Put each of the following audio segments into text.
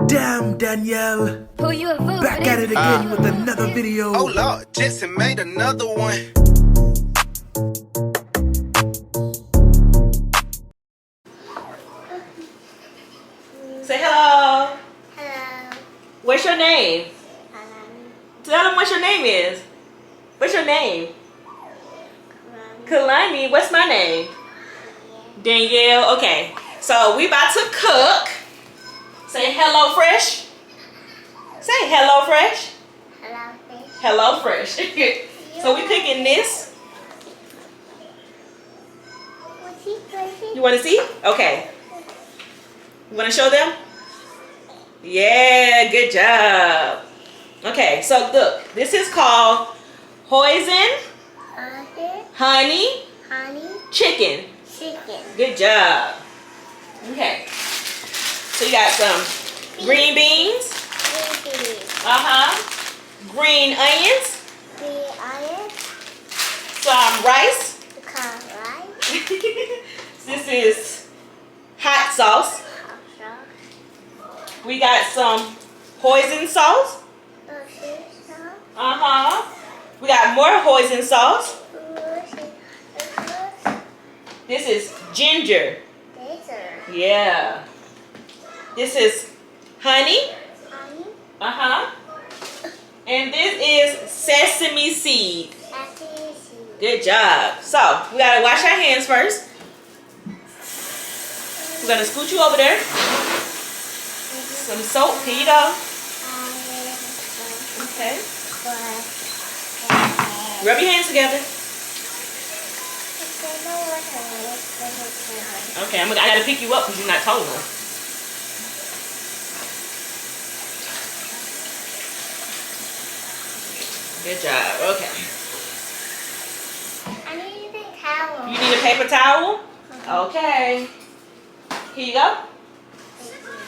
Damn, Danielle. Who you a fool? Back at it again with another video. Oh Lord, Jetson made another one. Say hello. Hello. What's your name? Hello. Tell them what your name is. What's your name? Kalani. What's my name? Danielle. Okay. So we about to cook. Say Hellofresh. Say Hellofresh. Hello, fish. Hellofresh. So we cooking this. What's he crazy? You want to see? Okay. You want to show them? Yeah, good job. Okay, so look, this is called hoisin, honey, chicken. Chicken. Good job. Okay. So you got some green beans. Green onions. Green onions. Some rice. Rice. This is hot sauce. We got some hoisin sauce. We got more hoisin sauce. This is ginger. Yeah. This is honey. And this is sesame seed. Good job. So, we gotta wash our hands first. We're gonna scoot you over there. Some soap. Here you go. Okay. Rub your hands together. Okay, I gotta pick you up because you're not tall enough. Good job. Okay. I need a towel. You need a paper towel? Okay. Here you go.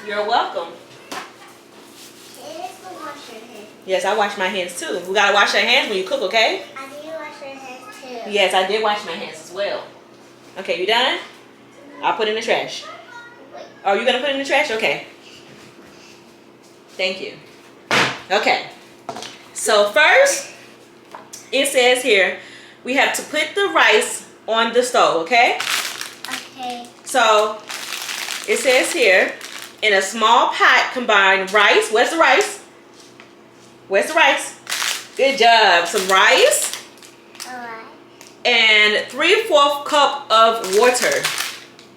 You're welcome. Yes, I wash my hands too. We gotta wash our hands when you cook, okay? I need to wash your hands too. Yes, I did wash my hands as well. Okay, you done? I'll put it in the trash. Oh, you gonna put it in the trash? Okay. Thank you. Okay. So first, it says here, we have to put the rice on the stove, okay? Okay. So, it says here, in a small pot, combine rice. Where's the rice? Where's the rice? Good job. Some rice. Alright. And 3/4 cup of water.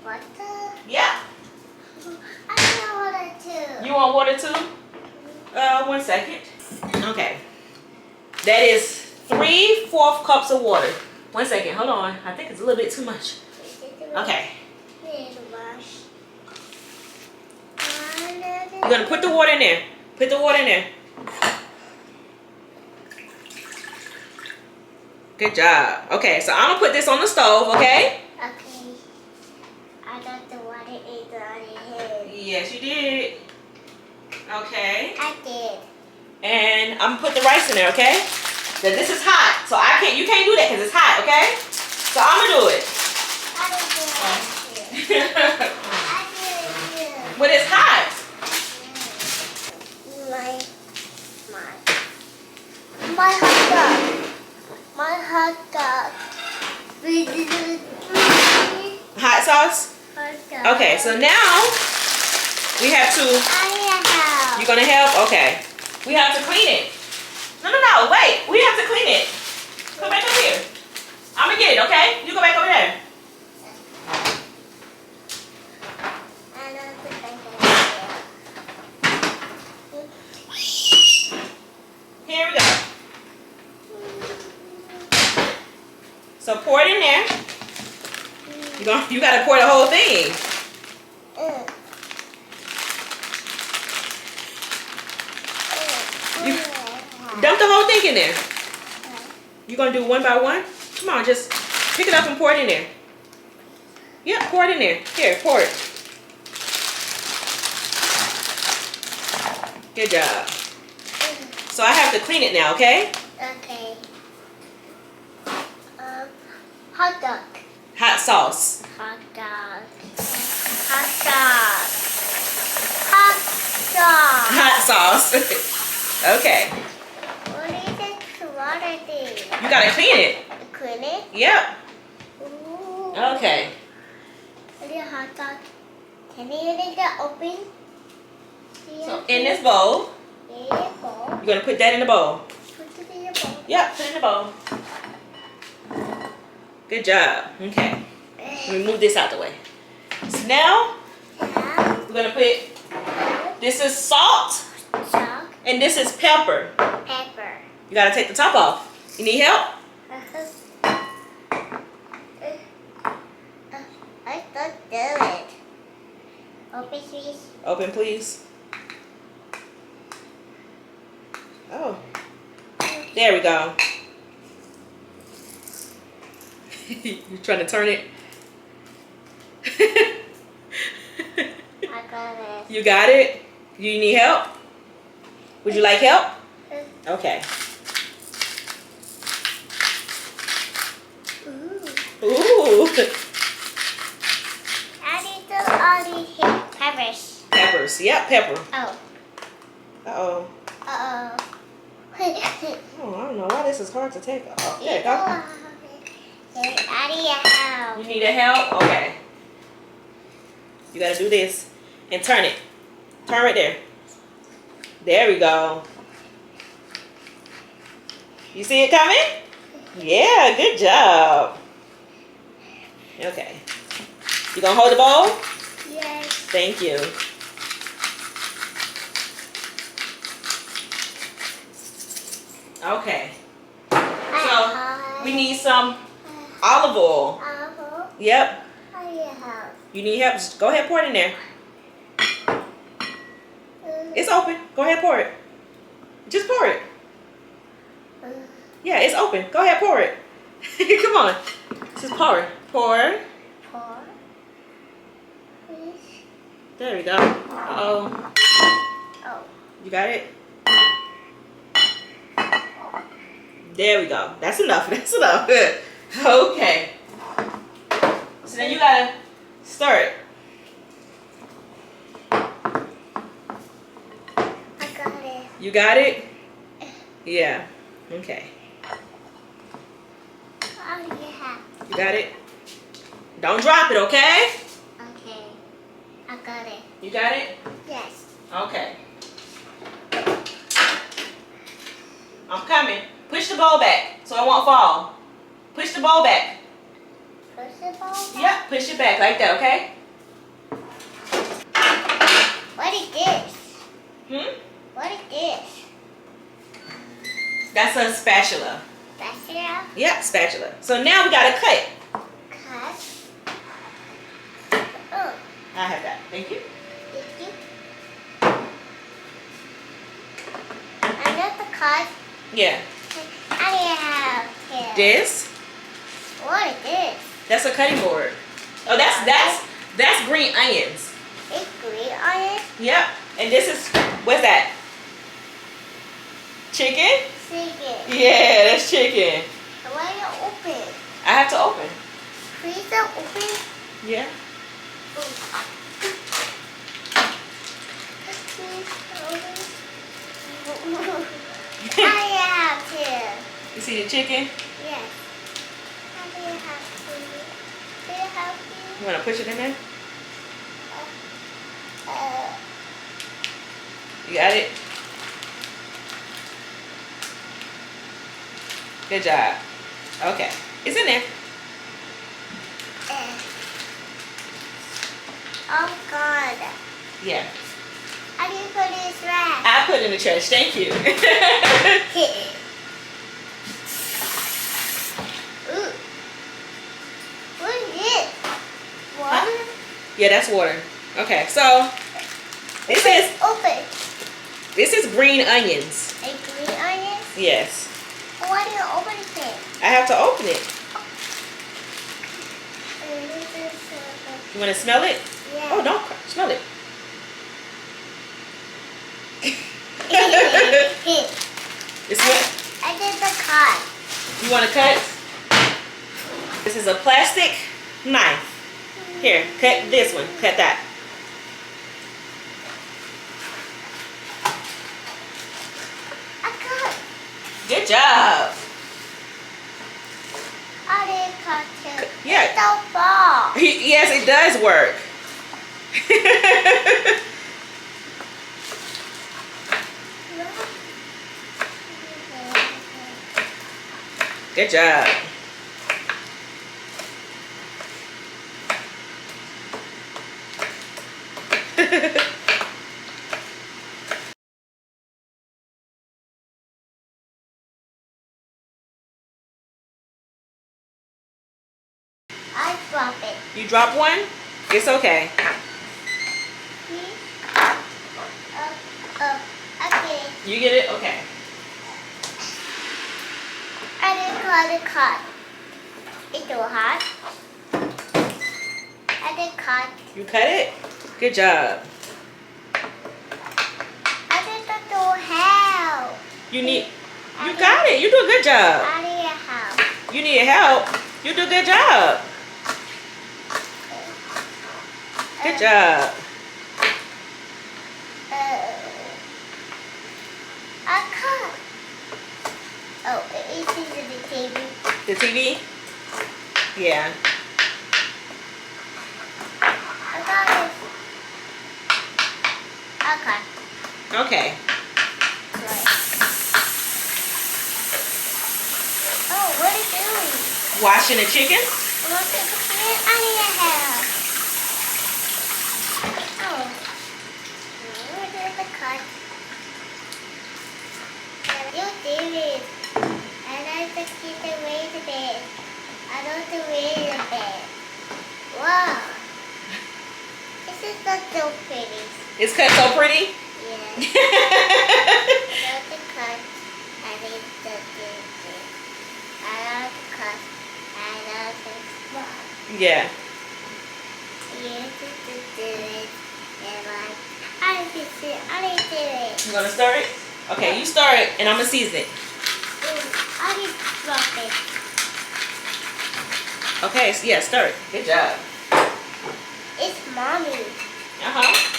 Water? Yeah. I don't know water too. You want water too? 1 second. Okay. That is 3/4 cups of water. 1 second. Hold on. I think it's a little bit too much. Okay. You're going to put the water in there. Put the water in there. Good job. Okay, so I'm going to put this on the stove, okay? Okay. I got the water in the head. Yes, you did. Okay. I did. And I'm going to put the rice in there, okay? Now this is hot, so you can't do that because it's hot, okay? So I'm going to do it. I didn't do it. I did it. But it's hot. My hot dog. My hot dog. Hot sauce? Hot dog. Okay, so now we have to... I You gonna help? Okay. We have to clean it. No, wait. We have to clean it. Come back over here. I'm gonna get it, okay? You go back over there. Here we go. So pour it in there. You gotta pour the whole thing. You dump the whole thing in there. You gonna do one by one? Come on, just pick it up and pour it in there. Yep, pour it in there. Here, pour it. Good job. So I have to clean it now, okay? Okay. Hot dog. Hot sauce. Hot dog. Hot dog. Hot dog. sauce. Okay. What is this water thing? You gotta clean it. Clean it? Yep. Ooh. Okay. What is a hot dog? Can you get it open? So in this bowl, Yeah, bowl. you're gonna put that in the bowl. Put it in the bowl. Yep, put it in the bowl. Good job. Okay. Let me move this out the way. So now Yeah. we're gonna put, this is salt Chalk. and this is pepper. Pepper. You gotta take the top off. You need help? I don't do it. Open please. Open, please. Oh, there we go. You trying to turn it? I got it. You got it? You need help? Would you like help? Okay. Ooh. Ooh. I need to all these peppers. Peppers. Yep, pepper. Oh. Uh-oh. Uh-oh. Oh, I don't know why this is hard to take off. There you go. Daddy, help. You need a help? Okay. You gotta do this and turn it. Turn right there. There we go. You see it coming? Yeah, good job. Okay. You gonna hold the bowl? Yes. Thank you. Okay. So we need some olive oil. Yep. You need help? Just go ahead, pour it in there. It's open. Go ahead, pour it. Just pour it. Yeah, it's open. Go ahead, pour it. Come on. Just pour it. Pour. There we go. Uh-oh. Oh. You got it? There we go. That's enough. That's enough. Good. Okay. So then you gotta stir it. I got it. You got it? Yeah. Okay. Oh, yeah. You got it? Don't drop it, okay? Okay. I got it. You got it? Yes. Okay. I'm coming. Push the bowl back so it won't fall. Push the bowl back. Push the ball. Yep, push it back like that, okay? What is this? What is this? That's a spatula. Spatula? Yep, spatula. So now we gotta cut. Cut. Oh, I have that. Thank you. thank you. I got the cut. Yeah. I have here. This. What is this? That's a cutting board. Oh, that's green onions. It's green on it. Yep. And this is, what's that? Chicken? Chicken. Yeah, that's chicken. Why are you open? I have to open. Please don't open. Yeah. I have to. You see the chicken? Yes. How do you have to? Do you have to? You want to push it in there? You got it? Good job. Okay. It's in there. Oh God. Yeah. How do you put this trash? I put it in the trash. Thank you. Ooh. What is this? Water? Yeah, that's water. Okay, so Open. this is green onions. A green onion? Yes. Why do you open it? I have to open it. You want to smell it? Yeah. Oh, don't smell it. It's what? I did the cut. You want to cut? This is a plastic knife. Here, cut this one. Cut that. Yeah. Don't fall. Yes, it does work. Good job. I drop it. You drop one? It's okay. Okay. You get it? Okay. I didn't cut. It's too hot. I didn't cut. You cut it? Good job. I didn't do help. You got it. You do a good job. I need help. You need help. You do a good job. Good job. I cut. Oh, it's in the TV. The TV? Yeah. I got it. Okay. Okay. Right. Oh, what are you doing? Washing the chicken? I want to clean. I need help. Oh. Where did the cut? You did it. And I just get away the bed. I don't away the bed. Wow. This is not so pretty. It's cut so pretty? Yeah. Not the cut. I need the this. I love the cut. I love the spot. Yeah. You just do it. And like, I need to do it. You gonna stir it? Okay, you stir it and I'm gonna season it. I need to drop it. Okay, so yeah, stir it. Good job. It's mommy. Uh-huh.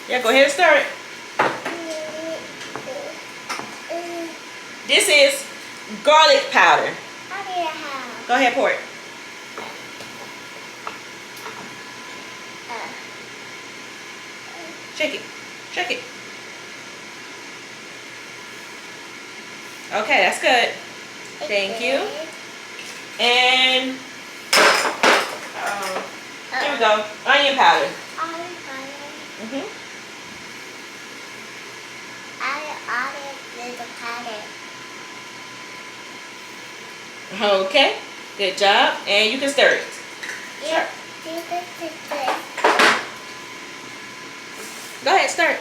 Yeah, go ahead and stir it. This is garlic powder. I need a house. Go ahead, pour it. Shake it. Shake it. Okay, that's good. Thank you. And here we go. Onion powder. Mhm. There's a pattern. Okay. Good job. And you can stir it. Yeah. Go ahead, stir it.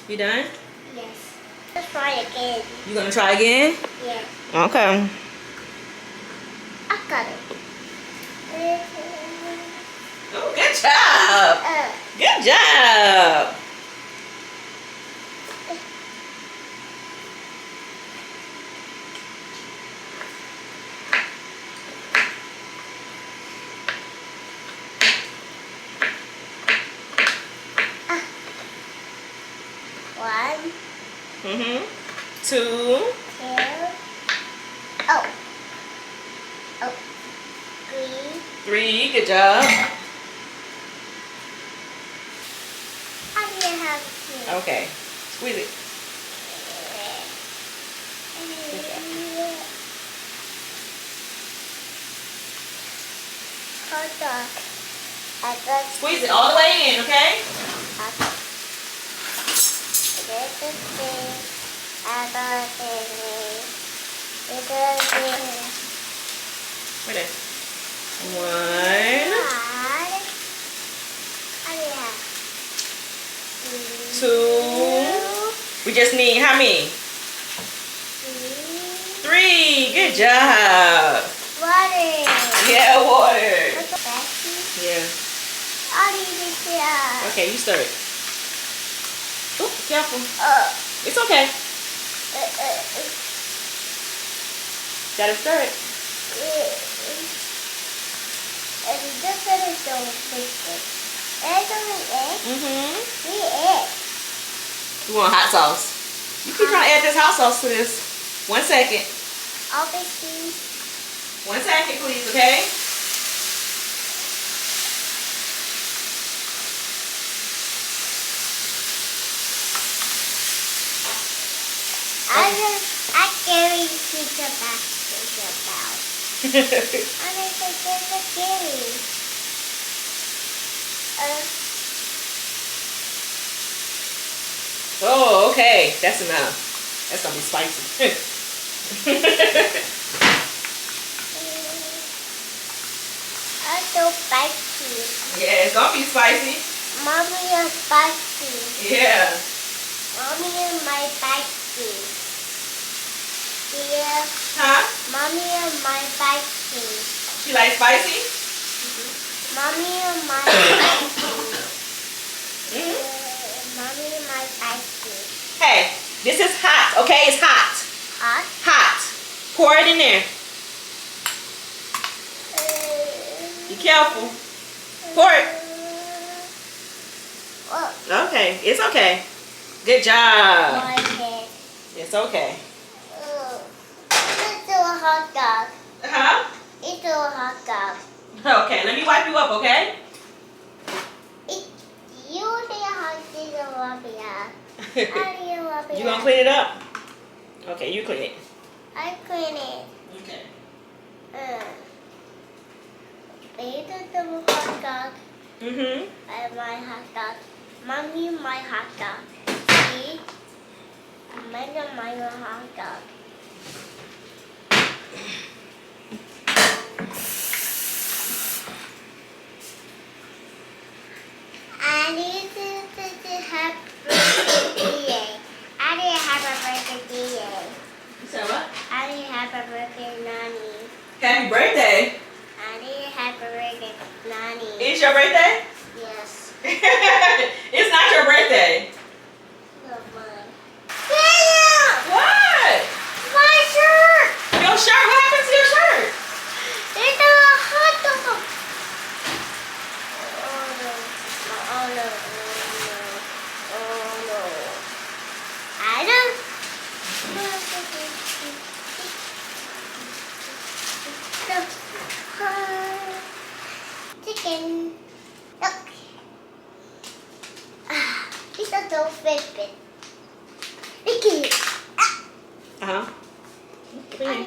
You done? Yes. Let's try again. You gonna try again? Yes. Okay. I got it. Oh, good job. Good job. One, Mhm. 2. two, oh, 3. 3. Good job. I need to have 2. Okay. Squeeze it. Hold on. I got Squeeze it all the way in, okay? this thing. I got this. Wait there. 1, I need to have 2. We just need how many? 3. Good job. Water. Yeah, water. Yeah. I need to Okay, you stir it. Oh, careful. uh, It's okay. Gotta stir it. And this is so big. That's only it. Mm-hmm. We it. You want hot sauce? You keep trying to add this hot sauce to this. 1 second. Obviously. 1 second, please, okay? I carry pizza back to the house. I need to get the carry. Oh, okay. That's enough. That's gonna be spicy. I'm so spicy. Yeah, it's gonna be spicy. Mommy is spicy. Yeah. Mommy is my spicy. Yeah. Huh? Mommy is my spicy. She likes spicy? Mommy is my spicy. Mm-hmm. Mommy is my spicy. Hey, this is hot, okay? It's hot. Hot? Hot. Pour it in there. Be careful. Pour it. Oh, Okay, it's okay. Good job. my head. It's okay. It's a hot dog. Huh? It's a hot dog. Okay, let me wipe you up, okay? You say hot dog. You gonna clean it up? Okay, you clean it. I clean it. Okay. It's a hot dog. Mm-hmm. My hot dog. Mommy, my hot dog. See? My hot dog. I need to have birthday. I need to have a birthday. You said what? I need to have a birthday, Nani. Happy birthday. I need to have a birthday, Nani. It's your birthday? Yes. It's not your birthday. What? My shirt! Your shirt? What happened to your shirt? It's a hot dog! Oh no. Oh no. Oh no. I don't. Chicken. Look. It's a dough bit. Vicky. Uh-huh. Come here.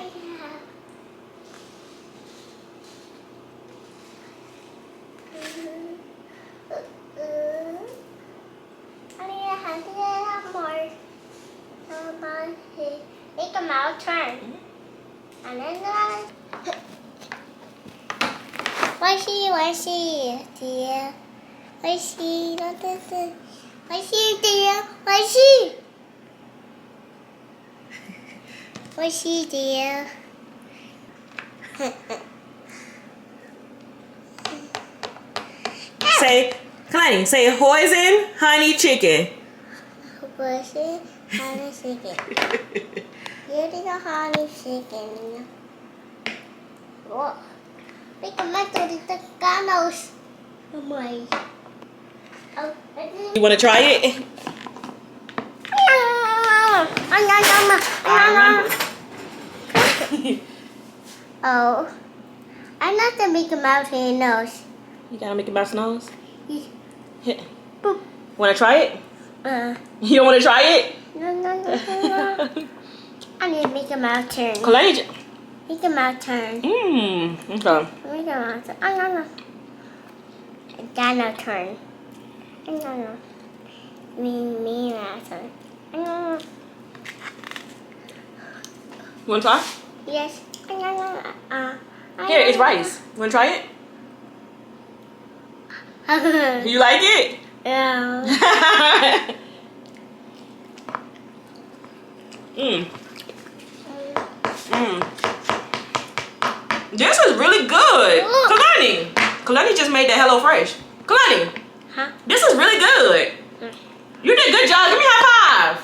Make a mouth turn. And then why she, dear? Why she, not this? Why she, dear? Why she? Why she, dear? Say, Kalani, say hoisin honey chicken. What's it? Honey chicken. You're the honey chicken. What? Make a metal with the ganos. Oh my. Oh, You want to try it? Oh, I'm not the Mickey Mouse in nose. You got a Mickey Mouse nose? Boop. Want to try it? You don't want to try it? No. I need Mickey Mouse turn. Kalani. Mickey Mouse turn. Okay. Mickey Mouse turn. No. Dino turn. No. Me Mouse turn. No. You want to try? Yes. Here, it's rice. You want to try it? You like it? Yeah. This is really good. Kalani just made that Hellofresh. Kalani, Huh? this is really good. You did a good job. Give me a high five.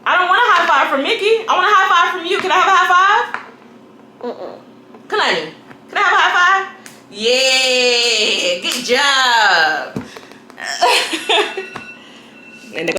I don't want a high five from Mickey. I want a high five from you. Can I have a high five? Kalani, can I have a high five? Yeah, good job.